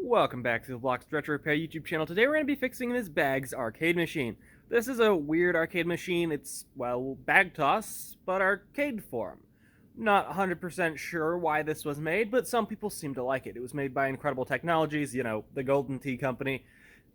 Welcome back to the Blocks Retro Repair YouTube channel. Today we're going to be fixing this Bags arcade machine. This is a weird arcade machine. It's, well, bag toss, but arcade form. Not 100% sure why this was made, but some people seem to like it. It was made by Incredible Technologies, you know, the Golden Tea Company.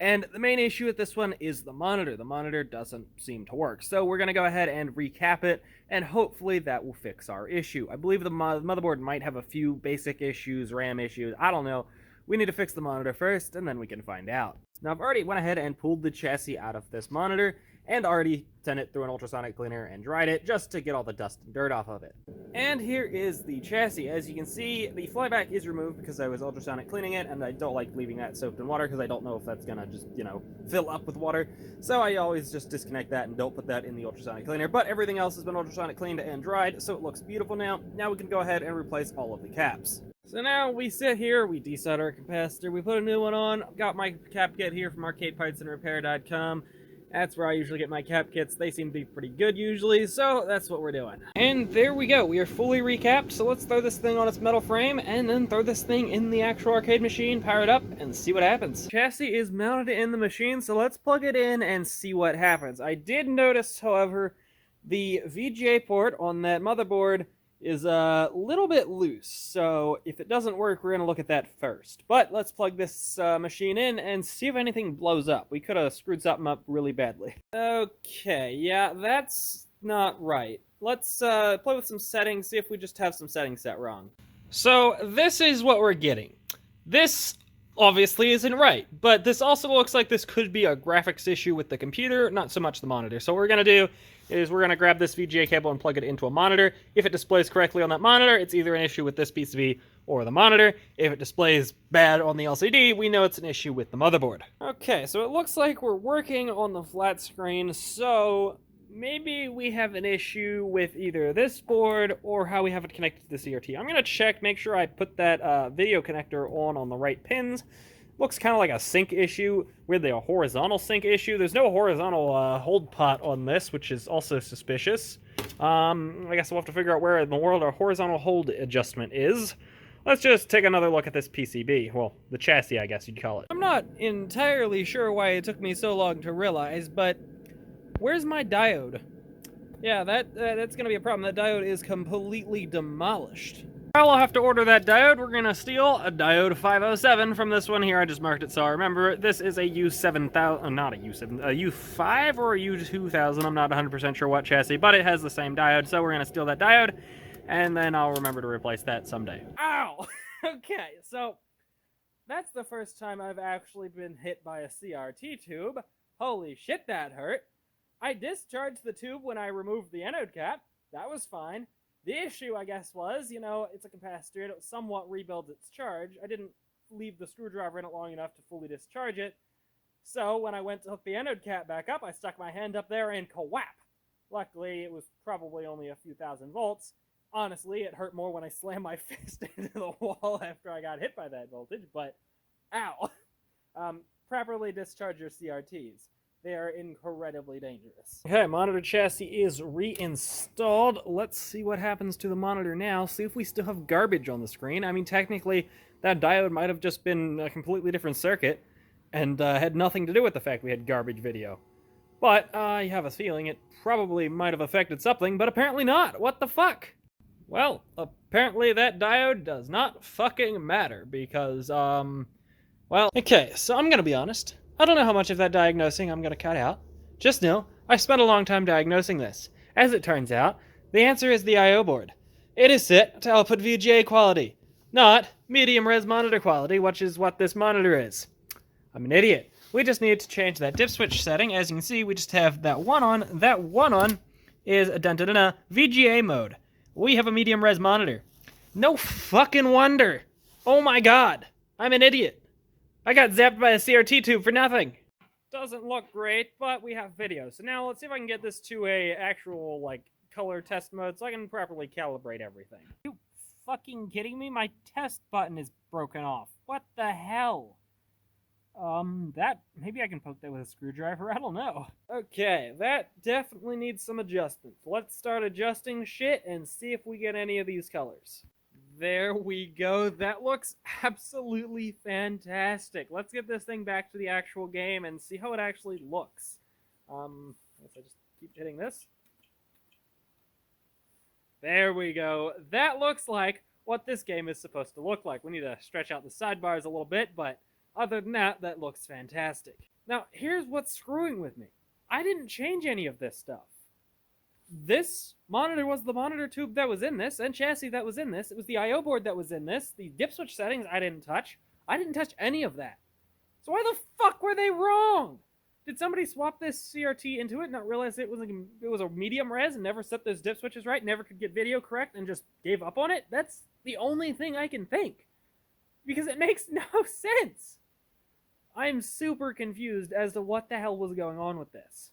And the main issue with this one is the monitor. The monitor doesn't seem to work. So we're going to go ahead and recap it, and hopefully that will fix our issue. I believe the motherboard might have a few basic issues, RAM issues, I don't know. We need to fix the monitor first, and then we can find out. Now, I've already went ahead and pulled the chassis out of this monitor, and already sent it through an ultrasonic cleaner and dried it, just to get all the dust and dirt off of it. And here is the chassis. As you can see, the flyback is removed because I was ultrasonic cleaning it, and I don't like leaving that soaked in water, because I don't know if that's gonna just, you know, fill up with water. So I always just disconnect that and don't put that in the ultrasonic cleaner. But everything else has been ultrasonic cleaned and dried, so it looks beautiful now. Now we can go ahead and replace all of the caps. So now we sit here, we desolder our capacitor, we put a new one on. Got my cap kit here from arcadepartsandrepair.com. That's where I usually get my cap kits. They seem to be pretty good usually, so that's what we're doing. And there we go, we are fully recapped, so let's throw this thing on its metal frame, and then throw this thing in the actual arcade machine, power it up, and see what happens. Chassis is mounted in the machine, so let's plug it in and see what happens. I did notice, however, the VGA port on that motherboard is a little bit loose, so if it doesn't work, we're going to look at that first. But let's plug this machine in and see if anything blows up. We could have screwed something up really badly. Okay, yeah, that's not right. Let's play with some settings, see if we just have some settings set wrong. So this is what we're getting. This obviously isn't right, but this also looks like this could be a graphics issue with the computer, not so much the monitor. So what we're going to do is we're going to grab this VGA cable and plug it into a monitor. If it displays correctly on that monitor, it's either an issue with this PCB or the monitor. If it displays bad on the LCD, we know it's an issue with the motherboard. Okay, so it looks like we're working on the flat screen, so maybe we have an issue with either this board or how we have it connected to the CRT. I'm going to check, make sure I put that video connector on the right pins. Looks kind of like a sync issue, weirdly a horizontal sync issue. There's no horizontal hold pot on this, which is also suspicious. I guess we'll have to figure out where in the world our horizontal hold adjustment is. Let's just take another look at this PCB. Well, the chassis, I guess you'd call it. I'm not entirely sure why it took me so long to realize, but where's my diode? Yeah, that's going to be a problem. That diode is completely demolished. Well, I'll have to order that diode. We're going to steal a diode 507 from this one here. I just marked it so I remember. This is a U7000, not a U7, a U5 or a U2000. I'm not 100% sure what chassis, but it has the same diode, so we're going to steal that diode, and then I'll remember to replace that someday. Ow! Okay, so that's the first time I've actually been hit by a CRT tube. Holy shit, that hurt. I discharged the tube when I removed the anode cap. That was fine. The issue, I guess, was, you know, it's a capacitor. It somewhat rebuilds its charge. I didn't leave the screwdriver in it long enough to fully discharge it. So when I went to hook the anode cap back up, I stuck my hand up there and ka-whap. Luckily, it was probably only a few thousand volts. Honestly, it hurt more when I slammed my fist into the wall after I got hit by that voltage, but ow. Properly discharge your CRTs. They are incredibly dangerous. Okay, monitor chassis is reinstalled. Let's see what happens to the monitor now. See if we still have garbage on the screen. I mean, technically, that diode might have just been a completely different circuit and had nothing to do with the fact we had garbage video. But I have a feeling it probably might have affected something, but apparently not. What the fuck? Well, apparently that diode does not fucking matter because, well, okay, so I'm gonna be honest. I don't know how much of that diagnosing I'm going to cut out. Just know, I spent a long time diagnosing this. As it turns out, the answer is the I/O board. It is set to output VGA quality, not medium res monitor quality, which is what this monitor is. I'm an idiot. We just need to change that dip switch setting. As you can see, we just have that one on. That one on is a VGA mode. We have a medium res monitor. No fucking wonder. Oh my god. I'm an idiot. I got zapped by a CRT tube for nothing. Doesn't look great, but we have video. So now let's see if I can get this to a actual, like, color test mode so I can properly calibrate everything. Are you fucking kidding me? My test button is broken off. What the hell? Maybe I can poke that with a screwdriver. I don't know. Okay, that definitely needs some adjustments. Let's start adjusting shit and see if we get any of these colors. There we go. That looks absolutely fantastic. Let's get this thing back to the actual game and see how it actually looks. Let's just keep hitting this. There we go. That looks like what this game is supposed to look like. We need to stretch out the sidebars a little bit, but other than that, that looks fantastic. Now, here's what's screwing with me. I didn't change any of this stuff. This monitor was the monitor tube that was in this, and chassis that was in this. It was the I/O board that was in this. The dip switch settings I didn't touch. I didn't touch any of that. So why the fuck were they wrong? Did somebody swap this CRT into it, not realize it was a medium res, and never set those dip switches right, never could get video correct, and just gave up on it? That's the only thing I can think. Because it makes no sense. I'm super confused as to what the hell was going on with this.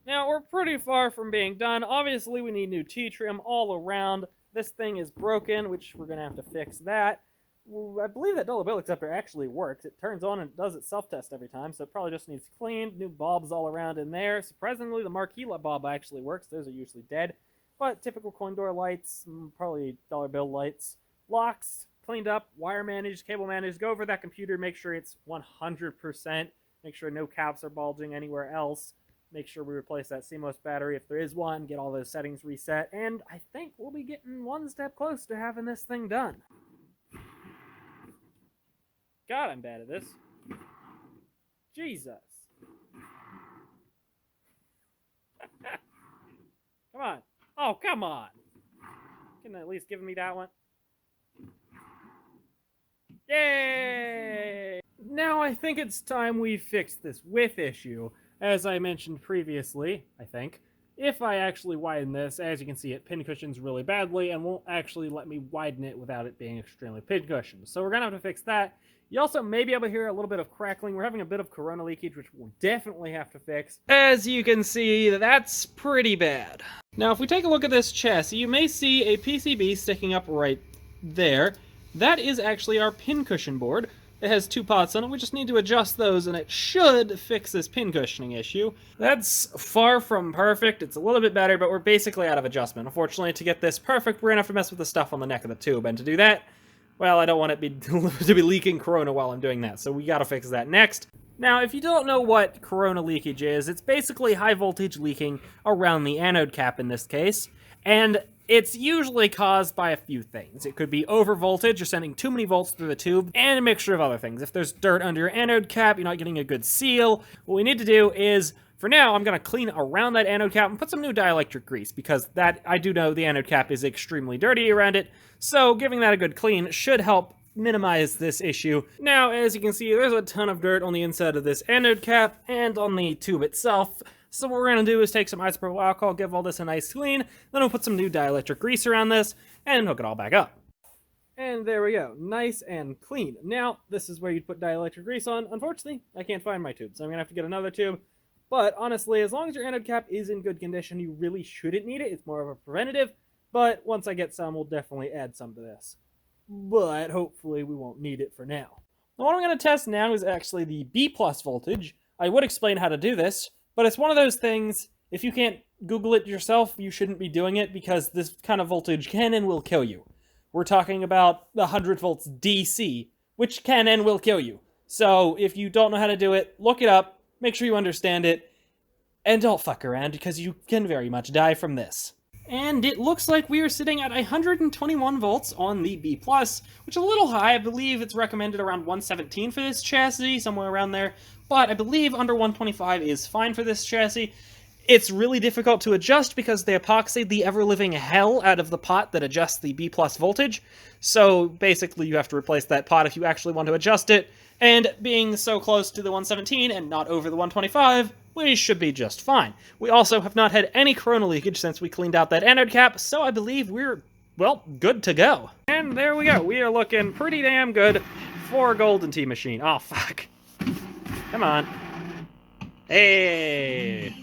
Now, we're pretty far from being done. Obviously, we need new T-trim all around. This thing is broken, which we're going to have to fix that. I believe that double bill acceptor actually works. It turns on and it does its self-test every time, so it probably just needs cleaned. New bulbs all around in there. Surprisingly, the marquee bulb actually works. Those are usually dead. But typical coin door lights, probably dollar bill lights. Locks, cleaned up, wire managed, cable managed. Go over that computer, make sure it's 100%. Make sure no caps are bulging anywhere else. Make sure we replace that CMOS battery if there is one, get all those settings reset, and I think we'll be getting one step close to having this thing done. God, I'm bad at this. Jesus. Come on. Oh, come on. Can at least give me that one? Yay! Now I think it's time we fix this width issue. As I mentioned previously, I think, if I actually widen this, as you can see, it pincushions really badly and won't actually let me widen it without it being extremely pincushioned. So we're going to have to fix that. You also may be able to hear a little bit of crackling. We're having a bit of corona leakage, which we'll definitely have to fix. As you can see, that's pretty bad. Now, if we take a look at this chassis, you may see a PCB sticking up right there. That is actually our pincushion board. It has two pots on it. We just need to adjust those, and it should fix this pin cushioning issue. That's far from perfect. It's a little bit better, but we're basically out of adjustment. Unfortunately, to get this perfect, we're going to have to mess with the stuff on the neck of the tube. And to do that, well, I don't want it to be leaking corona while I'm doing that, so we got to fix that next. Now, if you don't know what corona leakage is, it's basically high voltage leaking around the anode cap in this case. And it's usually caused by a few things. It could be over voltage, you're sending too many volts through the tube, and a mixture of other things. If there's dirt under your anode cap, you're not getting a good seal. What we need to do is, for now, I'm going to clean around that anode cap and put some new dielectric grease, because that, I do know the anode cap is extremely dirty around it, so giving that a good clean should help minimize this issue. Now, as you can see, there's a ton of dirt on the inside of this anode cap and on the tube itself. So what we're going to do is take some isopropyl alcohol, give all this a nice clean, then we'll put some new dielectric grease around this, and hook it all back up. And there we go, nice and clean. Now, this is where you'd put dielectric grease on. Unfortunately, I can't find my tube, so I'm going to have to get another tube. But honestly, as long as your anode cap is in good condition, you really shouldn't need it. It's more of a preventative, but once I get some, we'll definitely add some to this. But hopefully we won't need it for now. Now, what I'm going to test now is actually the B+ voltage. I would explain how to do this, but it's one of those things, if you can't Google it yourself, you shouldn't be doing it because this kind of voltage can and will kill you. We're talking about 100 volts DC, which can and will kill you. So if you don't know how to do it, look it up, make sure you understand it, and don't fuck around because you can very much die from this. And it looks like we are sitting at 121 volts on the B+, which is a little high. I believe it's recommended around 117 for this chassis, somewhere around there. But I believe under 125 is fine for this chassis. It's really difficult to adjust because they epoxied the ever-living hell out of the pot that adjusts the B+ voltage. So basically you have to replace that pot if you actually want to adjust it. And being so close to the 117 and not over the 125, we should be just fine. We also have not had any corona leakage since we cleaned out that anode cap, so I believe we're, well, good to go. And there we go. We are looking pretty damn good for a Golden Tee machine. Oh, fuck. Come on. Hey.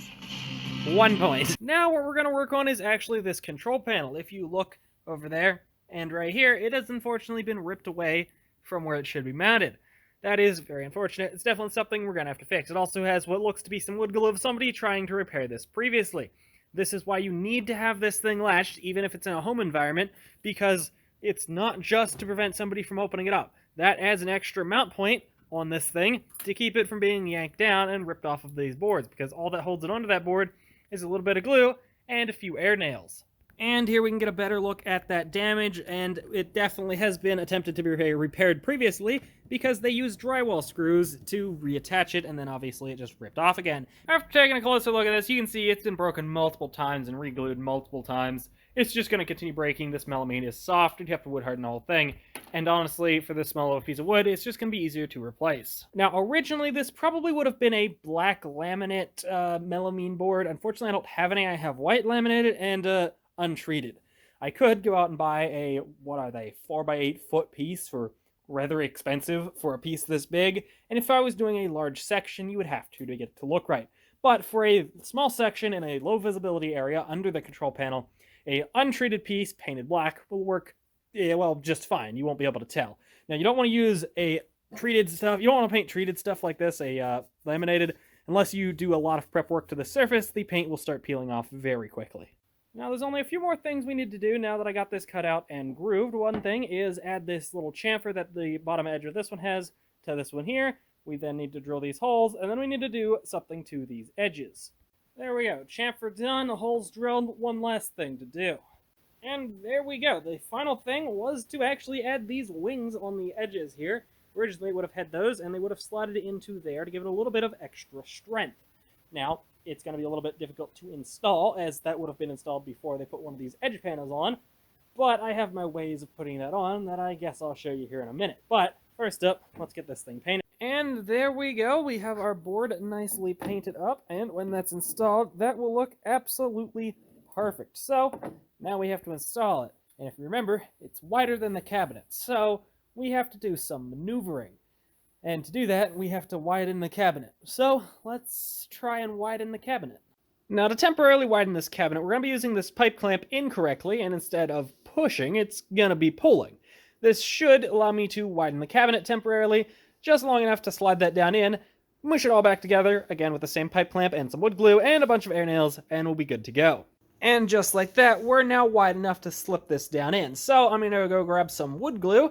1 point. Now what we're going to work on is actually this control panel. If you look over there and right here, it has unfortunately been ripped away from where it should be mounted. That is very unfortunate. It's definitely something we're going to have to fix. It also has what looks to be some wood glue of somebody trying to repair this previously. This is why you need to have this thing latched, even if it's in a home environment, because it's not just to prevent somebody from opening it up. That adds an extra mount point on this thing to keep it from being yanked down and ripped off of these boards, because all that holds it onto that board is a little bit of glue and a few air nails. And here we can get a better look at that damage, and it definitely has been attempted to be repaired previously because they used drywall screws to reattach it, and then obviously it just ripped off again. After taking a closer look at this, you can see it's been broken multiple times and re-glued multiple times. It's just going to continue breaking. This melamine is soft, and you have to wood harden the whole thing. And honestly, for this small of a piece of wood, it's just going to be easier to replace. Now, originally, this probably would have been a black laminate melamine board. Unfortunately, I don't have any. I have white laminated and untreated. I could go out and buy a, 4x8 foot piece for rather expensive for a piece this big, and if I was doing a large section, you would have to get it to look right. But for a small section in a low visibility area under the control panel, a untreated piece painted black will work, just fine. You won't be able to tell. Now, you don't want to use a treated stuff. You don't want to paint treated stuff like this, laminated, unless you do a lot of prep work to the surface. The paint will start peeling off very quickly. Now, there's only a few more things we need to do now that I got this cut out and grooved. One thing is add this little chamfer that the bottom edge of this one has to this one here. We then need to drill these holes, and then we need to do something to these edges. There we go. Chamfer done, the holes drilled, one last thing to do. And there we go. The final thing was to actually add these wings on the edges here. Originally, it would have had those, and they would have slotted into there to give it a little bit of extra strength. Now, it's going to be a little bit difficult to install, as that would have been installed before they put one of these edge panels on, but I have my ways of putting that on that I guess I'll show you here in a minute. But first up, let's get this thing painted. And there we go. We have our board nicely painted up, and when that's installed, that will look absolutely perfect. So now we have to install it, and if you remember, it's wider than the cabinet, so we have to do some maneuvering. And to do that, we have to widen the cabinet. So let's try and widen the cabinet. Now, to temporarily widen this cabinet, we're going to be using this pipe clamp incorrectly, and instead of pushing, it's going to be pulling. This should allow me to widen the cabinet temporarily, just long enough to slide that down in, mush it all back together, again with the same pipe clamp and some wood glue and a bunch of air nails, and we'll be good to go. And just like that, we're now wide enough to slip this down in. So I'm going to go grab some wood glue,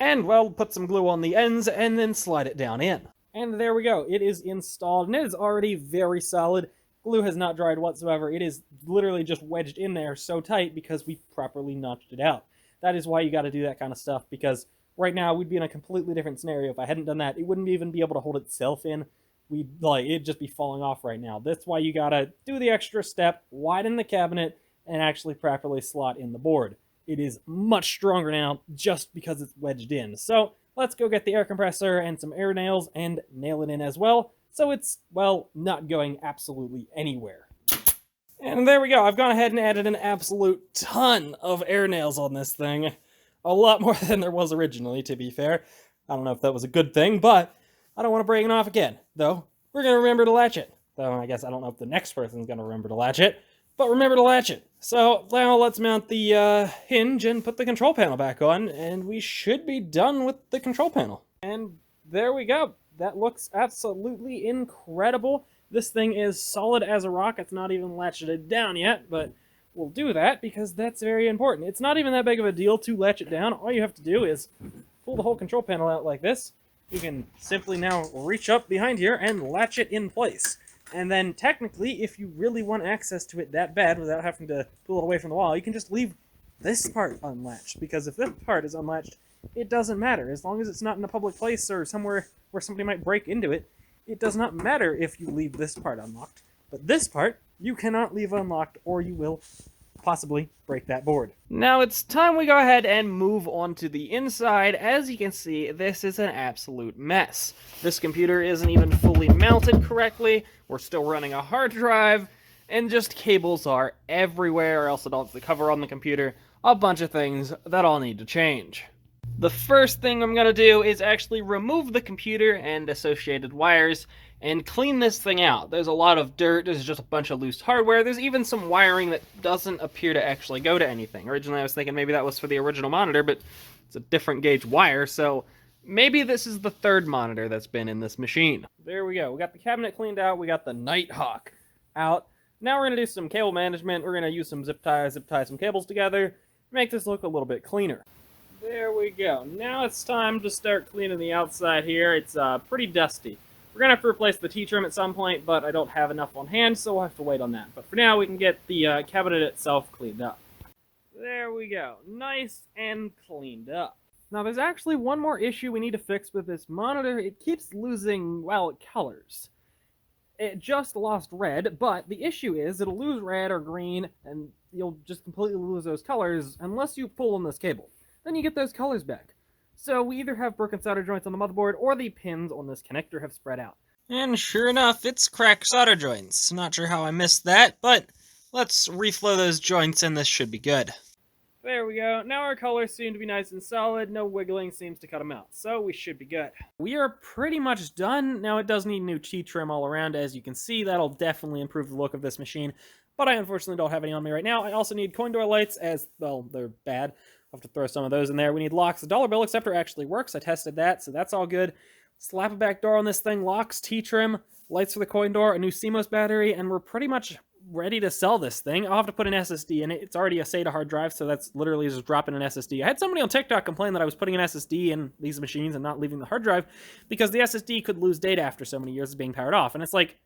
and, well, put some glue on the ends, and then slide it down in. And there we go. It is installed, and it is already very solid. Glue has not dried whatsoever. It is literally just wedged in there so tight because we properly notched it out. That is why you got to do that kind of stuff, because right now we'd be in a completely different scenario. If I hadn't done that, it wouldn't even be able to hold itself in. It'd just be falling off right now. That's why you got to do the extra step, widen the cabinet, and actually properly slot in the board. It is much stronger now just because it's wedged in. So let's go get the air compressor and some air nails and nail it in as well, so it's, well, not going absolutely anywhere. And there we go. I've gone ahead and added an absolute ton of air nails on this thing. A lot more than there was originally, to be fair. I don't know if that was a good thing, but I don't want to break it off again. Though, we're going to remember to latch it. Though, I guess I don't know if the next person's going to remember to latch it. But remember to latch it. So now let's mount the hinge and put the control panel back on, and we should be done with the control panel. And there we go. That looks absolutely incredible. This thing is solid as a rock. It's not even latched it down yet, but we'll do that because that's very important. It's not even that big of a deal to latch it down. All you have to do is pull the whole control panel out like this. You can simply now reach up behind here and latch it in place. And then, technically, if you really want access to it that bad without having to pull it away from the wall, you can just leave this part unlatched. Because if this part is unlatched, it doesn't matter. As long as it's not in a public place or somewhere where somebody might break into it, it does not matter if you leave this part unlocked. But this part, you cannot leave unlocked, or you will possibly break that board. Now it's time we go ahead and move on to the inside. As you can see, this is an absolute mess. This computer isn't even fully mounted correctly. We're still running a hard drive, and just cables are everywhere, or else it don't have the cover on the computer. A bunch of things that all need to change. The first thing I'm going to do is actually remove the computer and associated wires and clean this thing out. There's a lot of dirt, there's just a bunch of loose hardware, there's even some wiring that doesn't appear to actually go to anything. Originally I was thinking maybe that was for the original monitor, but it's a different gauge wire, so maybe this is the third monitor that's been in this machine. There we go, we got the cabinet cleaned out, we got the Nighthawk out. Now we're going to do some cable management. We're going to use some zip tie some cables together, make this look a little bit cleaner. There we go. Now it's time to start cleaning the outside here. It's pretty dusty. We're going to have to replace the T-trim at some point, but I don't have enough on hand, so we'll have to wait on that. But for now, we can get the cabinet itself cleaned up. There we go. Nice and cleaned up. Now, there's actually one more issue we need to fix with this monitor. It keeps losing, well, colors. It just lost red, but the issue is it'll lose red or green, and you'll just completely lose those colors unless you pull on this cable. Then you get those colors back. So we either have broken solder joints on the motherboard, or the pins on this connector have spread out. And sure enough, it's cracked solder joints. Not sure how I missed that, but let's reflow those joints and this should be good. There we go. Now our colors seem to be nice and solid. No wiggling seems to cut them out. So we should be good. We are pretty much done. Now it does need new T-trim all around. As you can see, that'll definitely improve the look of this machine. But I unfortunately don't have any on me right now. I also need coin door lights as, well, they're bad. I'll have to throw some of those in there. We need locks. The dollar bill acceptor actually works. I tested that, so that's all good. Slap a back door on this thing. Locks, T-trim, lights for the coin door, a new CMOS battery, and we're pretty much ready to sell this thing. I'll have to put an SSD in it. It's already a SATA hard drive, so that's literally just dropping an SSD. I had somebody on TikTok complain that I was putting an SSD in these machines and not leaving the hard drive because the SSD could lose data after so many years of being powered off. And it's like,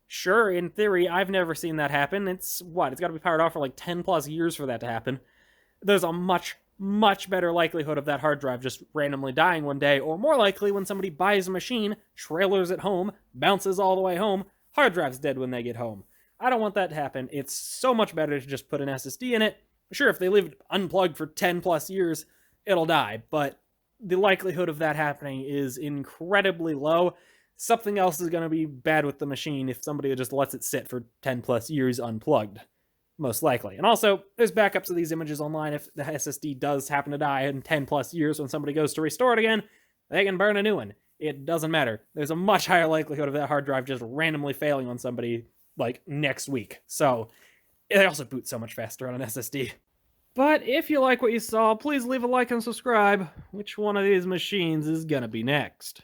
sure, in theory, I've never seen that happen. It's got to be powered off for like 10 plus years for that to happen. There's a much better likelihood of that hard drive just randomly dying one day, or more likely when somebody buys a machine, trailers it home, bounces all the way home, hard drive's dead when they get home. I don't want that to happen. It's so much better to just put an SSD in it. Sure, if they leave it unplugged for 10 plus years, it'll die, but the likelihood of that happening is incredibly low. Something else is going to be bad with the machine if somebody just lets it sit for 10 plus years unplugged. Most likely. And also, there's backups of these images online. If the SSD does happen to die in 10 plus years when somebody goes to restore it again, they can burn a new one. It doesn't matter. There's a much higher likelihood of that hard drive just randomly failing on somebody, like, next week. So, it also boots so much faster on an SSD. But if you like what you saw, please leave a like and subscribe. Which one of these machines is gonna be next?